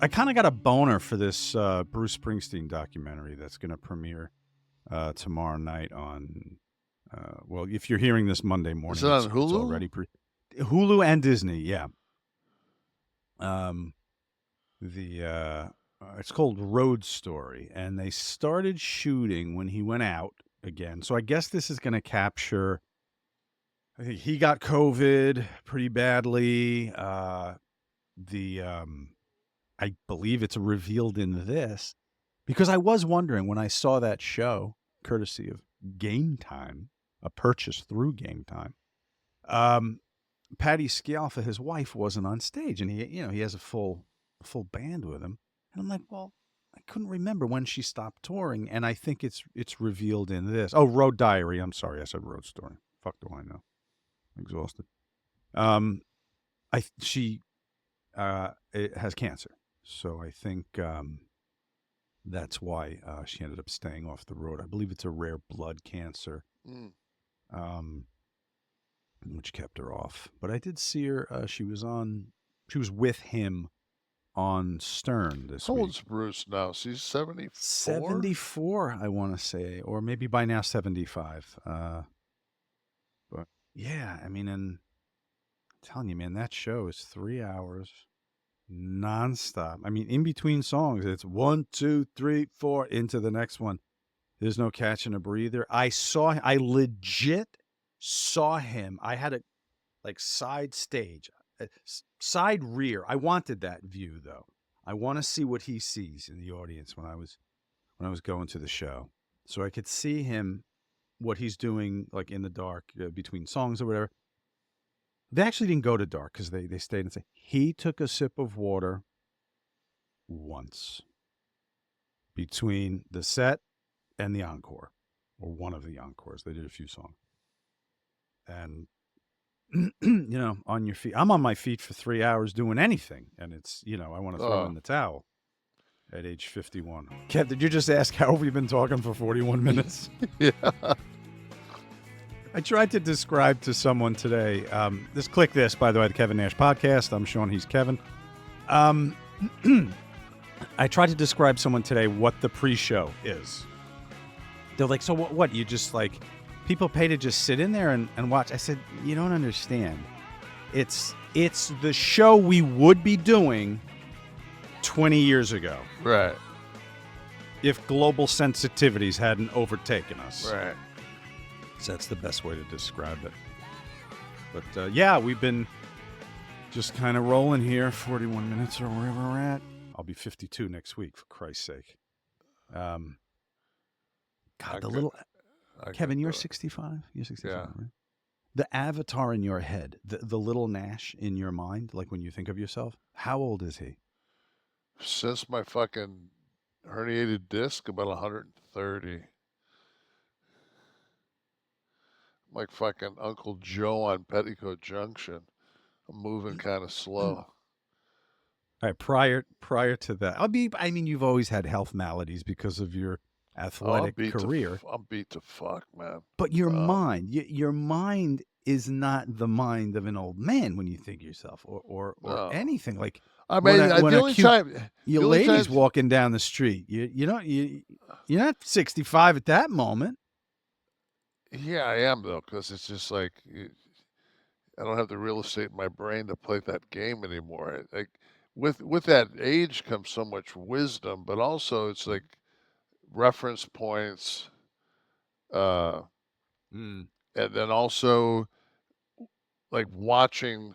I kind of got a boner for this Bruce Springsteen documentary that's going to premiere tomorrow night on. Well, if you're hearing this Monday Is it morning, on it's Hulu? already Hulu and Disney. Yeah. The it's called Road Story, and they started shooting when he went out again. So I guess this is going to capture. I think he got COVID pretty badly. I believe it's revealed in this because I was wondering when I saw that show, courtesy of Game Time, a purchase through Game Time. Patty Scialfa, his wife, wasn't on stage, and he has a full band with him. And I'm like, well, I couldn't remember when she stopped touring, and I think it's revealed in this. Oh, Road Diary. I'm sorry, I said Road Story. Fuck do I know? I'm exhausted. She it has cancer, so I think that's why she ended up staying off the road. I believe it's a rare blood cancer. Mm. Which kept her off. But I did see her. She was with him on Stern this How week. old's Bruce now? She's 74? 74, I want to say, or maybe by now 75. But yeah, I mean, and I'm telling you, man, that show is 3 hours nonstop. I mean, in between songs, it's 1, 2, 3, 4 into the next one. There's no catching a breather. I legit saw him. I had a side stage, side rear. I wanted that view though. I want to see what he sees in the audience when I was going to the show, so I could see him, what he's doing, like in the dark between songs or whatever. They actually didn't go to dark because they stayed and say he took a sip of water once between the set and the encore, or one of the encores. They did a few songs, and on your feet. I'm on my feet for 3 hours doing anything, and it's I want to throw in the towel at age 51. Kev, did you just ask how have we been talking for 41 minutes? Yeah. I tried to describe to someone today. Click this, by the way, the Kevin Nash podcast. I'm Sean. He's Kevin. I tried to describe someone today what the pre-show is. They're like, so what? You just like, people pay to just sit in there and watch. I said, you don't understand. It's the show we would be doing 20 years ago. Right. If global sensitivities hadn't overtaken us. Right. So that's the best way to describe it. But yeah, we've been just kind of rolling here, 41 minutes or wherever we're at. I'll be 52 next week, for Christ's sake. Kevin, you're 65? You're 65, yeah. right? The avatar in your head, the little Nash in your mind, like when you think of yourself, how old is he? Since my fucking herniated disc, about 130. Like fucking Uncle Joe on Petticoat Junction. I'm moving kind of slow. All right, prior to that, I mean, you've always had health maladies because of your athletic career. I'm beat to fuck, man. But your mind is not the mind of an old man when you think yourself, or anything like. I mean, the only time your lady's walking down the street, you're not 65 at that moment. Yeah, I am though, because it's just like I don't have the real estate in my brain to play that game anymore. Like with that age comes so much wisdom, but also it's like reference points, and then also like watching